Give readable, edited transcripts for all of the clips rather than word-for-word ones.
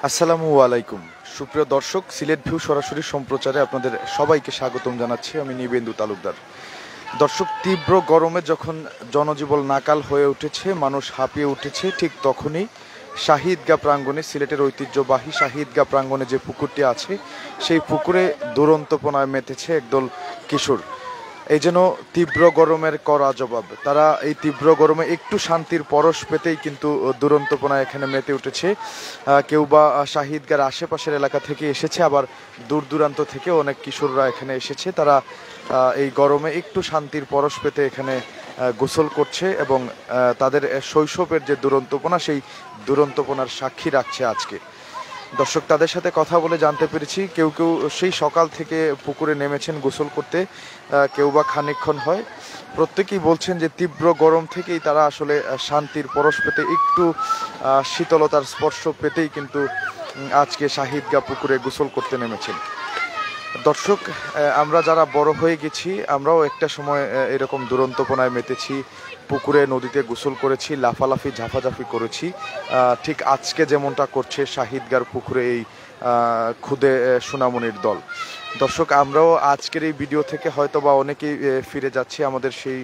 আসসালামু আলাইকুম সুপ্রিয় দর্শক, সিলেট ভিউ সরাসরি সম্প্রচারে আপনাদের সবাইকে স্বাগতম জানাচ্ছি। আমি নিবেন্দু তালুকদার। দর্শক, তীব্র গরমে যখন জনজীবন নাকাল হয়ে উঠেছে, মানুষ হাঁপিয়ে উঠেছে, ঠিক তখনই শাহিদগাঁ প্রাঙ্গণে, সিলেটের ঐতিহ্যবাহী শাহিদগাঁ প্রাঙ্গণে যে পুকুরটি আছে, সেই পুকুরে দুরন্তপনায় মেতেছে একদল কিশোর। এই যেন তীব্র গরমের কড়া জবাব। তারা এই তীব্র গরমে একটু শান্তির পরশ পেতেই কিন্তু দুরন্তপনা এখানে মেতে উঠেছে। কেউ বা শাহিদগার আশেপাশের এলাকা থেকে এসেছে, আবার দূর দূরান্ত থেকে অনেক কিশোররা এখানে এসেছে। তারা এই গরমে একটু শান্তির পরশ পেতে এখানে গোসল করছে এবং তাদের শৈশবের যে দুরন্তপনা, সেই দুরন্তপনার সাক্ষী রাখছে আজকে। দর্শক, তাদের সাথে কথা বলে জানতে পেরেছি কেউ কেউ সেই সকাল থেকে পুকুরে নেমেছেন গোসল করতে, কেউ বা খানিকক্ষণ হয়। প্রত্যেকেই বলছেন যে তীব্র গরম থেকেই তারা আসলে শান্তির পরশ পেতে, একটু শীতলতার স্পর্শ পেতেই কিন্তু আজকে শাহিদগাঁ পুকুরে গোসল করতে নেমেছেন। দর্শক, আমরা যারা বড় হয়ে গেছি, আমরাও একটা সময় এরকম দুরন্তপনায় মেতেছি, পুকুরে নদীতে গোসল করেছি, লাফালাফি ঝাফাঝাফি করেছি, ঠিক আজকে যেমনটা করছে শাহিদগাঁর পুকুরে এই খুদে সোনামণির দল। দর্শক, আমরাও আজকের এই ভিডিও থেকে হয়তো বা অনেকেই ফিরে যাচ্ছি আমাদের সেই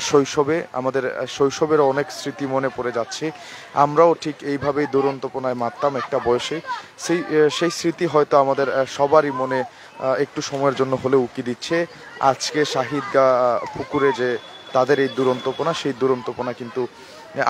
শৈশবে। আমাদের শৈশবের অনেক স্মৃতি মনে পড়ে যাচ্ছে। আমরাও ঠিক এইভাবেই দুরন্তপনায় মারতাম একটা বয়সে। সেই স্মৃতি হয়তো আমাদের সবারই মনে একটু সময়ের জন্য হলেও উকি দিচ্ছে। আজকে শাহিদগাঁ পুকুরে যে তাদের এই দুরন্তপনা, সেই দুরন্তপনা কিন্তু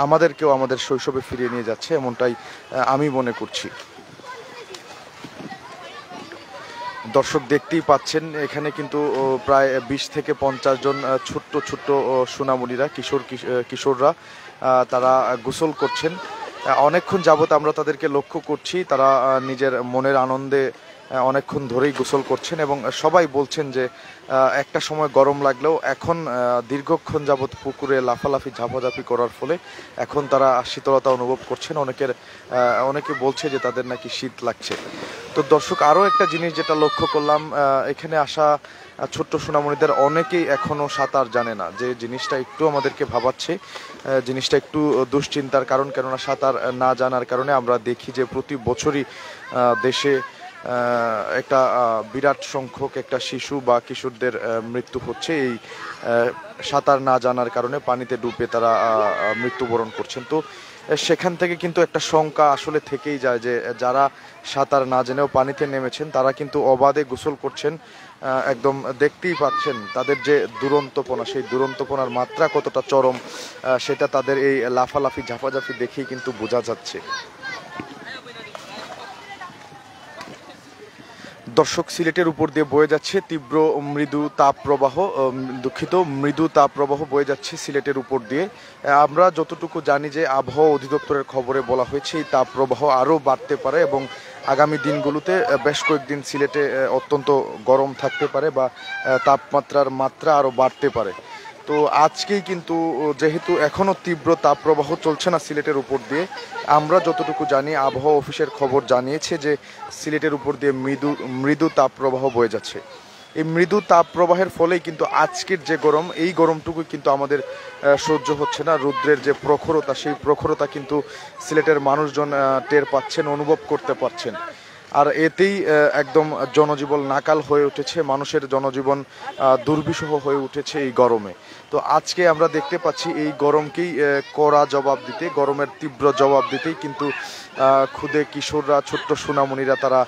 আমাদেরকেও আমাদের শৈশবে ফিরিয়ে নিয়ে যাচ্ছে, এমনটাই আমি মনে করছি। দর্শক, দেখতেই পাচ্ছেন এখানে কিন্তু প্রায় 20 থেকে 50 জন ছোট্ট ছোট্ট সোনামণিরা, কিশোররা তারা গোসল করছেন। অনেকক্ষণ যাবত আমরা তাদেরকে লক্ষ্য করছি। তারা নিজের মনের আনন্দে অনেকক্ষণ ধরেই গোসল করছেন এবং সবাই বলছেন যে একটা সময় গরম লাগলেও এখন দীর্ঘক্ষণ যাবত পুকুরে লাফালাফি ঝাপাঝাপি করার ফলে এখন তারা শীতলতা অনুভব করছেন। অনেকে বলছে যে তাদের নাকি শীত লাগছে। তো দর্শক, আরও একটা জিনিস যেটা লক্ষ্য করলাম, এখানে আসা ছোট্ট সোনামণিদের অনেকেই এখনও সাঁতার জানে না, যে জিনিসটা একটু আমাদেরকে ভাবাচ্ছে। জিনিসটা একটু দুশ্চিন্তার কারণ, কেননা সাঁতার না জানার কারণে আমরা দেখি যে প্রতি বছরই দেশে একটা বিরাট সংখ্যক একটা শিশু বা কিশোরদের মৃত্যু হচ্ছে এই সাঁতার না জানার কারণে। পানিতে ডুবে তারা মৃত্যুবরণ করছেন। তো সেখান থেকে কিন্তু একটা শঙ্কা আসলে থেকেই যায় যে যারা সাঁতার না জেনেও পানিতে নেমেছেন, তারা কিন্তু অবাধে গোসল করছেন। একদম দেখতেই পাচ্ছেন তাদের যে দুরন্তপনা, সেই দুরন্তপনার মাত্রা কতটা চরম, সেটা তাদের এই লাফালাফি ঝাপাঝাপি দেখেই কিন্তু বোঝা যাচ্ছে। দর্শক, সিলেটের উপর দিয়ে বয়ে যাচ্ছে তীব্র মৃদু তাপপ্রবাহ বয়ে যাচ্ছে সিলেটের উপর দিয়ে। আমরা যতটুকু জানি যে আবহাওয়া অধিদপ্তরের খবরে বলা হয়েছে এই তাপপ্রবাহ আরও বাড়তে পারে এবং আগামী দিনগুলোতে বেশ কয়েকদিন সিলেটে অত্যন্ত গরম থাকতে পারে বা তাপমাত্রার মাত্রা আরও বাড়তে পারে। তো আজকেই কিন্তু যেহেতু এখনও তীব্র তাপপ্রবাহ চলছে না সিলেটের উপর দিয়ে, আমরা যতটুকু জানি আবহাওয়া অফিসের খবর জানিয়েছে যে সিলেটের উপর দিয়ে মৃদু তাপপ্রবাহ বয়ে যাচ্ছে। এই মৃদু তাপপ্রবাহের ফলেই কিন্তু আজকের যে গরম, এই গরমটুকু কিন্তু আমাদের সহ্য হচ্ছে না। রৌদ্রের যে প্রখরতা, সেই প্রখরতা কিন্তু সিলেটের মানুষজন টের পাচ্ছেন, অনুভব করতে পারছেন। আর এতেই একদম জনজীবন নাকাল হয়ে উঠেছে, মানুষের জনজীবন দুর্বিষহ হয়ে উঠেছে এই গরমে। তো আজকে আমরা দেখতে পাচ্ছি এই গরমকেই কড়া জবাব দিতে, গরমের তীব্র জবাব দিতেই কিন্তু খুদে কিশোররা, ছোট্ট সোনামণিরা তারা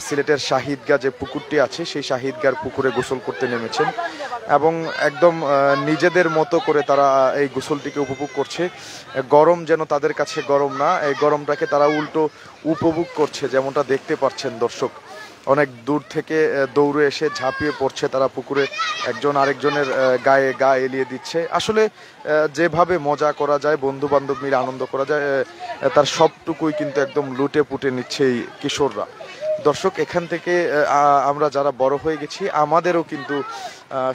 সিলেটের শাহিদগাঁ যে পুকুরটি আছে, সেই শাহিদগাঁর পুকুরে গোসল করতে নেমেছেন এবং একদম নিজেদের মতো করে তারা এই গোসলটিকে উপভোগ করছে। গরম যেন তাদের কাছে গরম না, এই গরমটাকে তারা উল্টো উপভোগ করছে, যেমনটা দেখতে পাচ্ছেন দর্শক। অনেক দূর থেকে দৌড়ে এসে ঝাঁপিয়ে পড়ছে তারা পুকুরে, একজন আরেকজনের গায়ে গা এলিয়ে দিচ্ছে। আসলে যেভাবে মজা করা যায়, বন্ধু বান্ধব মিলে আনন্দ করা যায়, তার সবটুকুই কিন্তু একদম লুটে পুটে নিচ্ছে এই কিশোররা। দর্শক, এখান থেকে আমরা যারা বড় হয়ে গেছি, আমাদেরও কিন্তু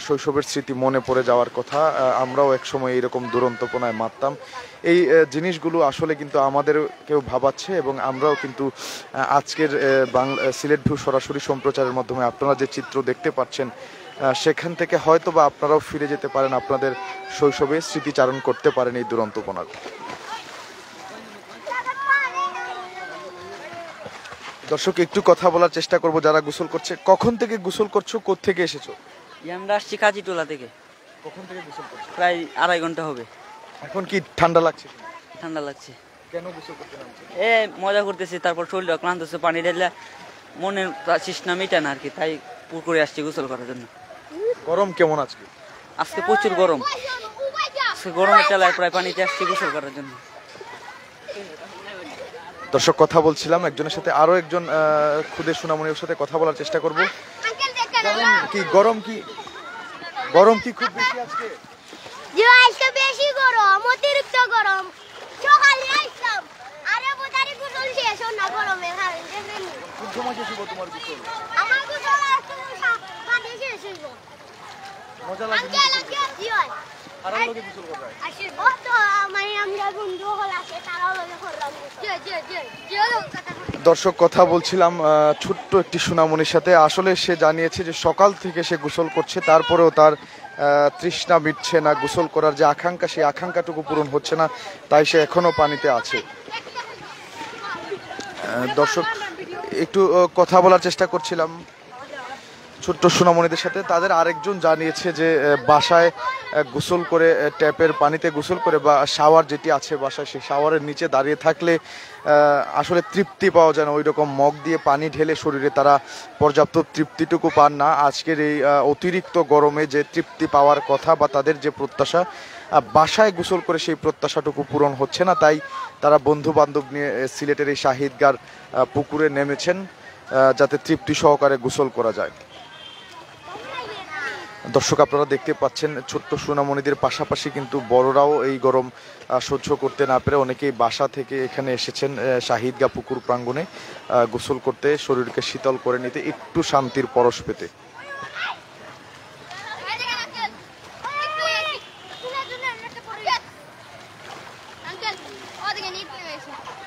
শৈশবের স্মৃতি মনে পড়ে যাওয়ার কথা। আমরাও একসময় এইরকম দুরন্তপনায় মারতাম। এই জিনিসগুলো আসলে কিন্তু আমাদেরকেও ভাবাচ্ছে এবং আমরাও কিন্তু আজকের সিলেট ভিউ সরাসরি সম্প্রচারের মাধ্যমে আপনারা যে চিত্র দেখতে পাচ্ছেন, সেখান থেকে হয়তো বা আপনারাও ফিরে যেতে পারেন, আপনাদের শৈশবে স্মৃতিচারণ করতে পারেন এই দুরন্তপনার। দর্শক একটু কথা বলার চেষ্টা করব যারা গোসল করছে। কখন থেকে গোসল করছো, কোত্থেকে এসেছো? আমরা আসছি কাজীটোলা থেকে, কখন থেকে গোসল করছো? প্রায় 2.5 ঘন্টা হবে। এখন কি ঠান্ডা লাগছে? ঠান্ডা লাগছে, কেন গোসল করতে নামছো? মজা করতেছি, তারপর শরীরটা ক্লান্ত হচ্ছে, পানি ঢেলে মনের তৃষ্ণা মিটে না আর কি, তাই পুকুরে আসছি গোসল করার জন্য। গরম কেমন আজকে? আজকে প্রচুর গরম, আজকে গরমের টেলায় প্রায় পানিতে আসছি গোসল করার জন্য। দর্শক কথা বলছিলাম একজনের সাথে, আরো একজন খুদে সোনামণির সাথে কথা বলার চেষ্টা করব। কি গরম, কি গরম কি খুব বেশি আজকে? আজকে বেশি গরম, অতিরিক্ত গরম। সকালে আসলাম, আরে বোধারি গোসল শেষ না গরমে ভাই দেখেন। কোন সময় শেষ হলো তোমার গোসল? আমার গোসল আজকে পানি শেষ হইলো। মজা লাগে? জি হয়। আর লোকে গোসল করে? আসলে তো মানে আমরা বন্ধু হল আছে, তারাও লগে করলাম। জি দর্শক কথা বলছিলাম ছোট্ট একটি সোনামণির সাথে। আসলে সে জানিয়েছে যে সকাল থেকে সে গোসল করছে, তারপরেও তার তৃষ্ণা মিটছে না, গোসল করার যে আকাঙ্ক্ষা সেই আকাঙ্ক্ষাটুকু পূরণ হচ্ছে না, তাই সে এখনো পানিতে আছে। দর্শক একটু কথা বলার চেষ্টা করছিলাম ছোট্ট সোনামণিদের সাথে। তাদের আরেকজন জানিয়েছে যে বাসায় গোসল করে, ট্যাপের পানিতে গোসল করে বা শাওয়ার যেটি আছে বাসায়, সেই শাওয়ারের নিচে দাঁড়িয়ে থাকলে আসলে তৃপ্তি পাওয়া যায় না। ওই রকম মগ দিয়ে পানি ঢেলে শরীরে তারা পর্যাপ্ত তৃপ্তিটুকু পান না। আজকের এই অতিরিক্ত গরমে যে তৃপ্তি পাওয়ার কথা বা তাদের যে প্রত্যাশা, বাসায় গোসল করে সেই প্রত্যাশাটুকু পূরণ হচ্ছে না, তাই তারা বন্ধু বান্ধব নিয়ে সিলেটের এই শাহিদগার পুকুরে নেমেছেন যাতে তৃপ্তি সহকারে গোসল করা যায়। দর্শক আপনারা দেখতে পাচ্ছেন ছোট্ট সোনামণিদের পাশাপাশি কিন্তু বড়রাও এই গরম সহ্য করতে না পেরে অনেকেই বাসা থেকে এখানে এসেছেন শাহিদগা পুকুর প্রাঙ্গণে গোসল করতে, শরীরকে শীতল করে নিতে, একটু শান্তির পরশ পেতে।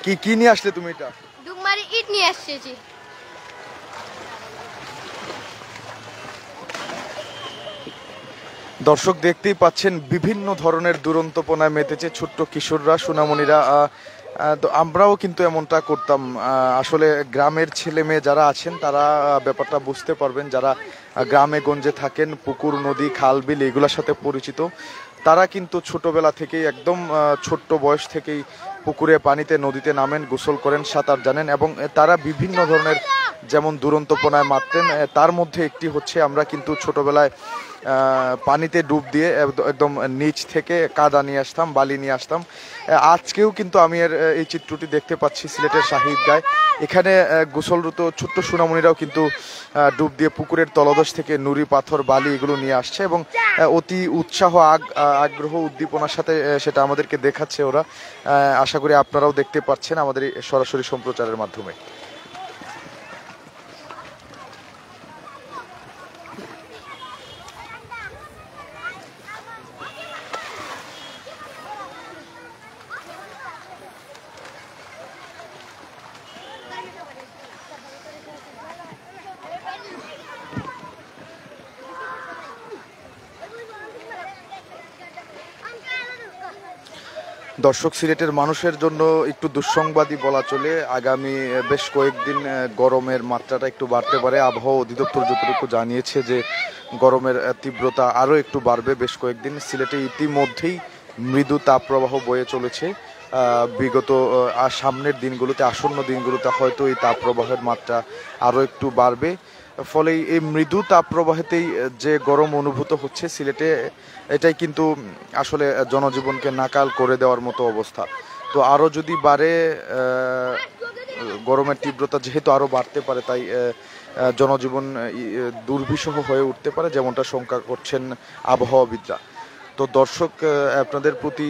কি কি নিয়ে আসলে তুমি? এটা ডুগমারি ইট নিয়ে আসছি। দর্শক দেখতেই পাচ্ছেন বিভিন্ন ধরনের দুরন্তপনায় মেতেছে ছোট্ট কিশোররা, সোনামণিরা। আমরাও কিন্তু এমনটা করতাম। আসলে গ্রামের ছেলে মেয়ে যারা আছেন তারা ব্যাপারটা বুঝতে পারবেন, যারা গ্রামে গঞ্জে থাকেন, পুকুর নদী খাল বিল এগুলোর সাথে পরিচিত, তারা কিন্তু ছোটবেলা থেকেই একদম ছোট্ট বয়স থেকেই পুকুরে পানিতে নদীতে নামেন, গোসল করেন, সাঁতার জানেন এবং তারা বিভিন্ন ধরনের যেমন দুরন্তপনায় মারতেন। তার মধ্যে একটি হচ্ছে আমরা কিন্তু ছোটবেলায় পানিতে ডুব দিয়ে একদম নিচ থেকে কাদা নিয়ে আসতাম, বালি নিয়ে আসতাম। আজকেও কিন্তু আমি এই চিত্রটি দেখতে পাচ্ছি সিলেটের শাহিদগায়। এখানে গোসলরত ছোট্ট সোনামণিরাও কিন্তু ডুব দিয়ে পুকুরের তলদেশ থেকে নুড়ি পাথর বালি এগুলো নিয়ে আসছে এবং অতি উৎসাহ আগ্রহ উদ্দীপনার সাথে সেটা আমাদেরকে দেখাচ্ছে ওরা। আশা করি আপনারাও দেখতে পাচ্ছেন আমাদের এই সরাসরি সম্প্রচারের মাধ্যমে। দর্শক সিলেটের মানুষের জন্য একটু দুঃসংবাদই বলা চলে। আগামী বেশ কয়েকদিন গরমের মাত্রাটা একটু বাড়তে পারে। আবহাওয়া অধিদপ্তর যতটুকু জানিয়েছে যে গরমের তীব্রতা আরও একটু বাড়বে বেশ কয়েকদিন। সিলেটে ইতিমধ্যেই মৃদু তাপপ্রবাহ বয়ে চলেছে। বিগত সামনের দিনগুলোতে, আসন্ন দিনগুলোতে হয়তো এই তাপপ্রবাহের মাত্রা আরও একটু বাড়বে। ফলে এই মৃদু তাপপ্রবাহেতেই যে গরম অনুভূত হচ্ছে সিলেটে, এটাই কিন্তু আসলে জনজীবনকে নাকাল করে দেওয়ার মতো অবস্থা। তো আরও যদি বাড়ে, গরমের তীব্রতা যেহেতু আরও বাড়তে পারে, তাই জনজীবন দুর্বিষহ হয়ে উঠতে পারে, যেমনটা শঙ্কা করছেন আবহাওয়াবিদরা। তো দর্শক আপনাদের প্রতি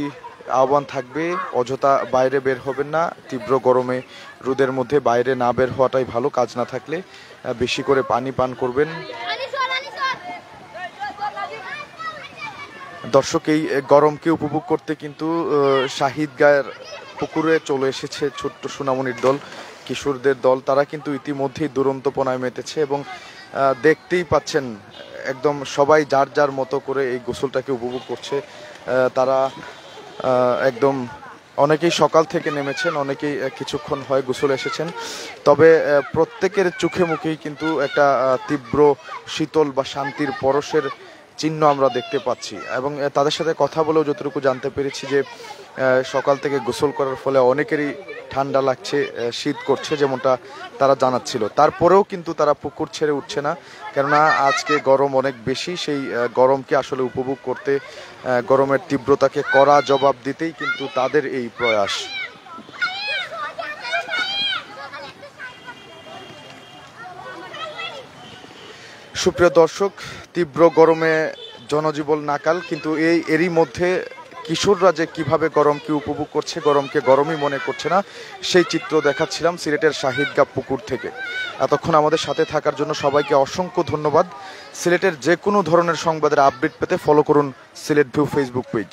আহ্বান থাকবে, অযথা বাইরে বের হবেন না। তীব্র গরমে রোদের মধ্যে বাইরে না বের হওয়াটাই ভালো। কাজ না থাকলে বেশি করে পানি পান করবেন। দর্শক এই গরমকে উপভোগ করতে কিন্তু শাহিদগাঁয়ের পুকুরে চলে এসেছে ছোট্ট সোনামণির দল, কিশোরদের দল। তারা কিন্তু ইতিমধ্যেই দুরন্তপনায় মেতেছে এবং দেখতেই পাচ্ছেন একদম সবাই যার যার মতো করে এই গোসলটাকে উপভোগ করছে। তারা একদম অনেকেই সকাল থেকে নেমেছেন, অনেকেই কিছুক্ষণ হয় গোসল এসেছেন, তবে প্রত্যেকের চোখে মুখেই কিন্তু একটা তীব্র শীতল বা শান্তির পরশের চিহ্ন আমরা দেখতে পাচ্ছি। এবং তাদের সাথে কথা বলেও যতটুকু জানতে পেরেছি যে সকাল থেকে গোসল করার ফলে অনেকেরই ঠান্ডা লাগছে, শীত করছে, যেমনটা তারা জানাচ্ছিল। তারপরেও কিন্তু তারা পুকুর ছেড়ে উঠছে না, কেননা আজকে গরম অনেক বেশি। সেই গরমকে আসলে উপভোগ করতে, গরমের তীব্রতাকে কড়া জবাব দিতেই কিন্তু তাদের এই প্রয়াস। সুপ্রিয় দর্শক, তীব্র গরমে জনজীবন নাকাল, কিন্তু এরই মধ্যে কিশোররা যে কিভাবে গরমকে উপভোগ করছে, গরমকে গরমই মনে করছে না, সেই চিত্র দেখাচ্ছিলাম সিলেটের শাহিদগাঁ পুকুর থেকে। এতক্ষণ আমাদের সাথে থাকার জন্য সবাইকে অসংখ্য ধন্যবাদ। সিলেটের যে কোনো ধরনের সংবাদের আপডেট পেতে ফলো করুন সিলেট ভিউ ফেসবুক পেজ।